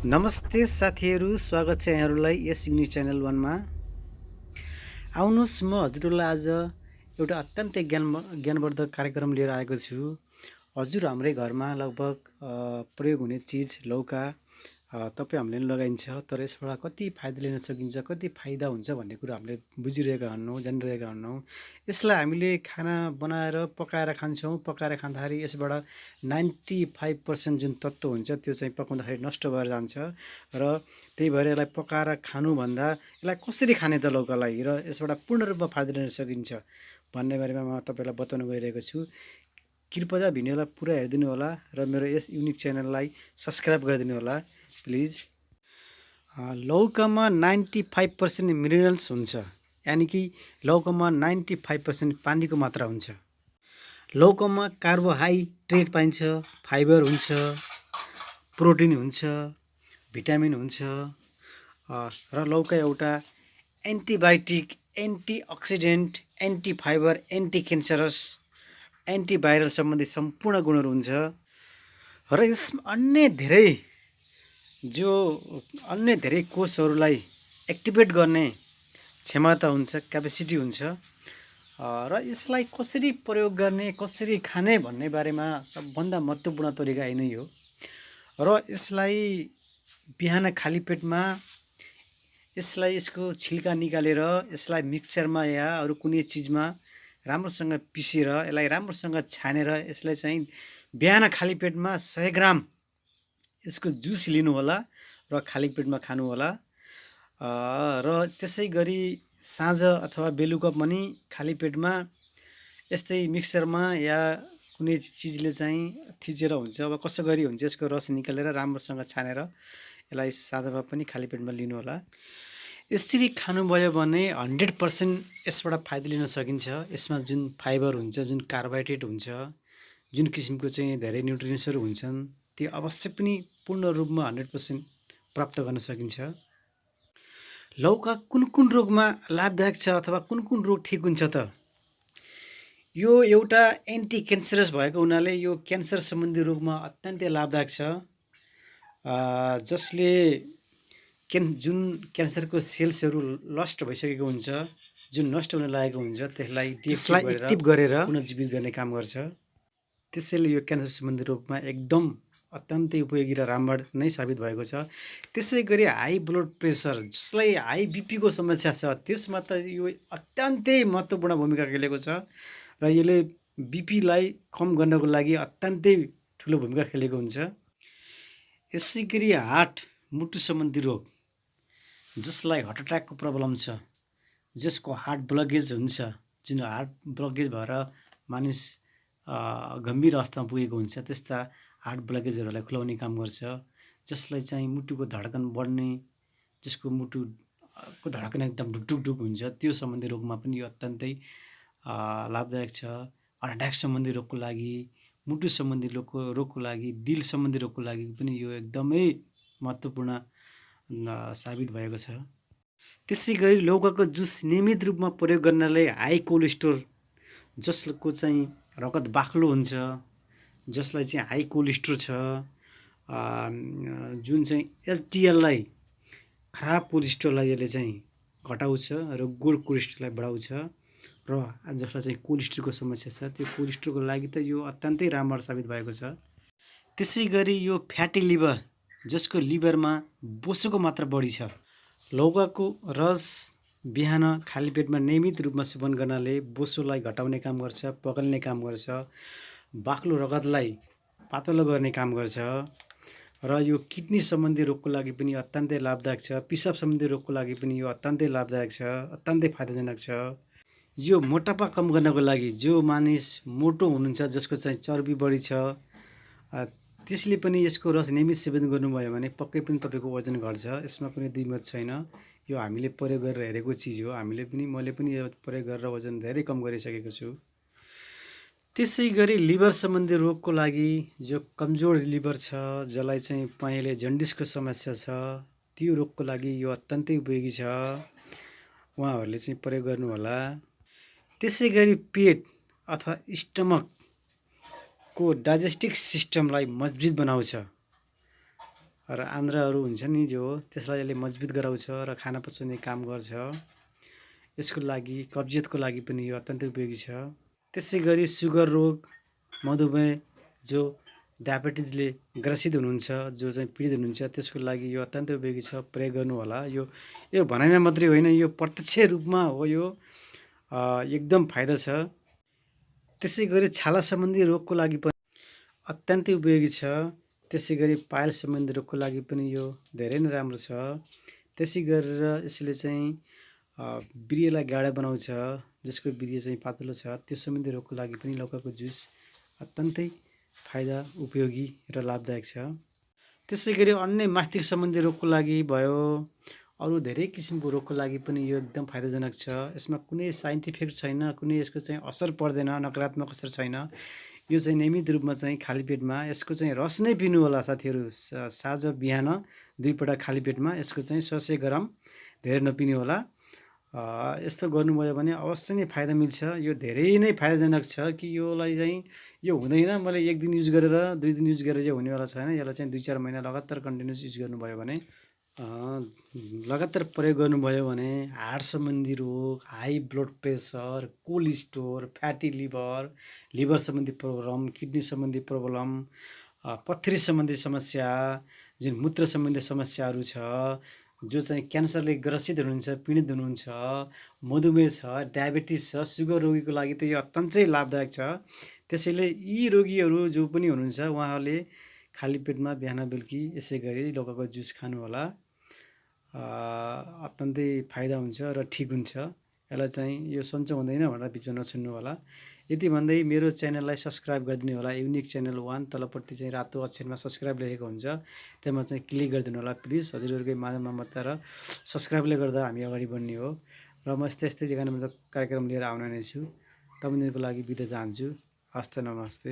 नमस्ते साथीहरू, स्वागत छ यहाँहरूलाई यस युनिक च्यानल 1 मा। आउनुहोस् म हजुरहरूलाई आज एउटा अत्यन्तै ज्ञानवर्धक कार्यक्रम लिएर आएको छु। हजुर हाम्रै घरमा लगभग प्रयोग हुने चीज लौका तपाईँ हामीले लगाइन्छ, तर यसबाट कति फाइदा लिन सकिन्छ, कति फाइदा हुन्छ भन्ने कुरा हामीले बुझिरहेका होइनौँ, जानिरहेका होइनौँ। यसलाई हामीले खाना बनाएर पकाएर खान्छौँ। पकाएर खाँदाखेरि यसबाट 95% जुन तत्त्व हुन्छ त्यो चाहिँ पकाउँदाखेरि नष्ट भएर जान्छ र त्यही भएर यसलाई पकाएर खानुभन्दा यसलाई कसरी खाने त लौकालाई र यसबाट पूर्ण रूपमा फाइदा लिन सकिन्छ भन्ने बारेमा म तपाईँलाई बताउन गइरहेको छु। कृपया भिडियोलाई पुरा हेरिदिनु होला र मेरो यस युनिक च्यानललाई सब्स्क्राइब गरिदिनु होला प्लिज। लौकामा 95% मिनरल्स हुन्छ, यानि कि लौकामा 95% पानीको मात्रा हुन्छ। लौकामा कार्बोहाइड्रेट पाइन्छ, फाइबर हुन्छ, प्रोटिन हुन्छ, भिटामिन हुन्छ र लौका एउटा antibiotic, antioxidant, antifibre, anti cancerous, antiviral सम्बन्धी सम्पूर्ण गुणहरू हुन्छ र यसमा अन्य धेरै कोषहरूलाई एक्टिभेट गर्ने क्षमता हुन्छ, क्यापेसिटी हुन्छ र यसलाई कसरी प्रयोग गर्ने, कसरी खाने भन्ने बारेमा सबभन्दा महत्त्वपूर्ण तरिका यही नै हो। र यसलाई बिहान खाली पेटमा यसको छिल्का निकालेर यसलाई मिक्सरमा या अरू कुनै चिजमा राम्रोसँग पिसेर यसलाई राम्रोसँग छानेर यसलाई चाहिँ बिहान खाली पेटमा 100 ग्राम यसको जुस लिनु होला र खाली पेटमा खानु होला र त्यसै गरी साँझ अथवा बेलुका पनि खाली पेटमा यस्तै मिक्सरमा या कुनै चिजले चाहिँ थिचेर हुन्छ, अब कसो गरी हुन्छ यसको रस निकालेर राम्रोसँग छानेर यसलाई साँझमा पनि खाली पेटमा लिनु होला। यसरी खानुभयो भने 100% यसबाट फाइदा लिन सकिन्छ। यसमा जुन फाइबर हुन्छ, जुन कार्बोहाइड्रेट हुन्छ, जुन किसिमको चाहिँ धेरै न्युट्रियन्ट्सहरू हुन्छन् त्यो अवश्य पनि पूर्ण रूपमा 100% प्राप्त गर्न सकिन्छ। लौका कुन रोगमा लाभदायक छ अथवा कुन रोग ठिक हुन्छ त? यो एउटा एन्टी क्यान्सरस भएको हुनाले यो क्यान्सर सम्बन्धी रोगमा अत्यन्तै लाभदायक छ, जसले जुन क्यान्सरको सेल्सहरू नष्ट भइसकेको हुन्छ, जुन नष्ट हुन लागेको हुन्छ त्यसलाई एक्टिभ गरेर पुनर्जीवित गर्ने काम गर्छ। त्यसैले यो क्यान्सर सम्बन्धी रोगमा एकदम अत्यन्तै उपयोगी र रामबाण नै साबित भएको छ। त्यसै गरी हाई ब्लड प्रेसर, जसलाई हाई बिपीको समस्या छ, त्यसमा त यो अत्यन्तै महत्त्वपूर्ण भूमिका खेलेको छ र यसले बिपीलाई कम गर्नको लागि अत्यन्तै ठुलो भूमिका खेलेको हुन्छ। यसै गरी हार्ट, मुटु सम्बन्धी रोग, जसलाई हार्ट अट्याकको प्रब्लम छ, जसको हार्ट ब्लकेज हुन्छ, जुन हार्ट ब्लकेज भएर मानिस गम्भीर अवस्थामा पुगेको हुन्छ, त्यस्ता हार्ट ब्लकेजहरूलाई खुलाउने काम गर्छ, जसलाई चाहिँ मुटुको धड्कन बढ्ने, जसको मुटुको धड्कन एकदम ढुकढुक हुन्छ, त्यो सम्बन्धी रोगमा पनि यो अत्यन्तै लाभदायक छ। हार्ट अट्याक सम्बन्धी रोगको लागि, मुटु सम्बन्धी रोगको लागि, दिल सम्बन्धी रोगको लागि पनि यो एकदमै महत्त्वपूर्ण साबित भएको छ। त्यसै गरी लौकाको जुस नियमित रूपमा प्रयोग गर्नाले हाई कोलेस्ट्रोल, जसको चाहिँ रगत बाक्लो हुन्छ, जसलाई चाहिँ हाई कोलेस्ट्रोल छ, जुन चाहिँ एचडिएललाई, खराब कोलेस्ट्रोललाई यसले चाहिँ घटाउँछ र गुड कोलेस्ट्रोललाई बढाउँछ र जसलाई चाहिँ कोलेस्ट्रोलको समस्या छ त्यो कोलेस्ट्रोलको लागि त यो अत्यन्तै राम्रो साबित भएको छ। त्यसै गरी यो फ्याटी लिभर, जसको लिभरमा बोसोको मात्रा बढी छ, लौकाको रस बिहान खाली पेटमा नियमित रूपमा सेवन गर्नाले बोसोलाई घटाउने काम गर्छ, पगाल्ने काम गर्छ, बाक्लो रगतलाई पातलो गर्ने काम गर्छ र यो किडनी सम्बन्धी रोगको लागि पनि अत्यन्तै लाभदायक छ। पिसाब सम्बन्धी रोगको लागि पनि यो अत्यन्तै लाभदायक छ, अत्यन्तै फाइदाजनक छ। यो मोटापा कम गर्नको लागि, जो मानिस मोटो हुनुहुन्छ, जसको चाहिँ चर्बी बढी छ, त्यसले पनि यसको रस नियमित सेवन गर्नुभयो भने पक्कै पनि तपाईँको वजन घट्छ, यसमा कुनै दुई मत छैन। यो हामीले प्रयोग गरेर हेरेको चिज हो, मैले पनि यो प्रयोग गरेर वजन धेरै कम गरिसकेको छु। त्यसै गरी लिभर सम्बन्धी रोगको लागि, जो कमजोर लिभर छ, जसलाई चाहिँ पहिले जन्डिसको समस्या छ, त्यो रोगको लागि यो अत्यन्तै उपयोगी छ, उहाँहरूले चाहिँ प्रयोग गर्नु होला। त्यसै गरी पेट अथवा स्टमकको डाइजेस्टिभ सिस्टमलाई मजबुत बनाउँछ र आन्द्राहरू हुन्छ नि जो त्यसलाई यसले मजबुत गराउँछ र खाना पचाउने काम गर्छ। यसको लागि कब्जियतको लागि पनि यो अत्यन्तै उपयोगी छ। त्यसै गरी सुगर रोग, मधुमेह, जो डायबिटिजले ग्रसित हुनुहुन्छ, जो चाहिँ पीडित हुनुहुन्छ, त्यसको लागि यो अत्यन्तै उपयोगी छ। प्रयोग गर्नु होला। यो भनाइमा मात्रै होइन, यो प्रत्यक्ष रूपमा हो। यो एकदम फाइदा छ। त्यसै गरी छाला सम्बन्धी रोगको लागि पनि अत्यन्तै उपयोगी छ। त्यसै गरी पाइल सम्बन्धी रोगको लागि पनि यो धेरै नै राम्रो छ। त्यसै गरेर यसले चाहिँ बिर्यलाई गाढा बनाउँछ, जसको बिर्य चाहिँ पातलो छ, त्यो सम्बन्धी रोगको लागि पनि लौकाको जुस अत्यन्तै फाइदा, उपयोगी र लाभदायक छ। त्यसै गरी अन्य मास्तिक सम्बन्धी रोगको लागि भयो, अरू धेरै किसिमको रोगको लागि पनि यो एकदम फाइदाजनक छ। यसमा कुनै साइड इफेक्ट छैन, कुनै यसको चाहिँ असर पर्दैन, नकारात्मक असर छैन। यो चाहिँ नियमित रूपमा चाहिँ खाली पेटमा यसको चाहिँ रस नै पिउनु होला साथीहरू। साँझ बिहान 2 पटक खाली पेटमा यसको चाहिँ 100 ग्राम, धेरै नपिनु होला। यस्तो गर्नुभयो भने अवश्य नै फाइदा मिल्छ। यो धेरै नै फाइदाजनक छ कि योलाई चाहिँ यो हुँदैन मैले 1 दिन युज गरेर 2 दिन युज गरेर यो हुनेवाला छैन। यसलाई चाहिँ 2-4 महिना लगातार कन्टिन्युस युज गर्नुभयो भने, लगातार प्रयोग गर्नुभयो भने हार्ट सम्बन्धी रोग, high blood pressure, cholesterol, fatty liver सम्बन्धी प्रब्लम, किडनी सम्बन्धी प्रब्लम, पथरी सम्बन्धी समस्या, जुन मूत्र सम्बन्धी समस्याहरू छ, जो चाहिँ क्यान्सरले ग्रसित हुनुहुन्छ, पीडित हुनुहुन्छ, मधुमेह छ, डायबिटिज छ, सुगर रोगीको लागि त यो अत्यन्तै लाभदायक छ। त्यसैले यी रोगीहरू जो पनि हुनुहुन्छ उहाँहरूले खाली पेटमा बिहान बेलुकी यसै गरी लौकाको जुस खानु होला। अत्यन्तै फाइदा हुन्छ र ठिक हुन्छ। यसलाई चाहिँ यो सन्चो हुँदैन भनेर बिचमा नछुन्नु होला। यति भन्दै मेरो च्यानललाई सब्सक्राइब गरिदिनु होला। युनिक च्यानल 1 तलपट्टि चाहिँ रातो अक्षरमा सब्सक्राइब लेखेको हुन्छ, त्यसमा चाहिँ क्लिक गरिदिनु होला प्लिज। हजुरहरूकै ममता र सब्सक्राइबले गर्दा हामी अगाडि बढ्ने हो। र म यस्तै ज्ञानवर्धक कार्यक्रम लिएर आउने नै छु। तपाईँहरूको लागि बिदा चाहन्छु। हस्त नमस्ते।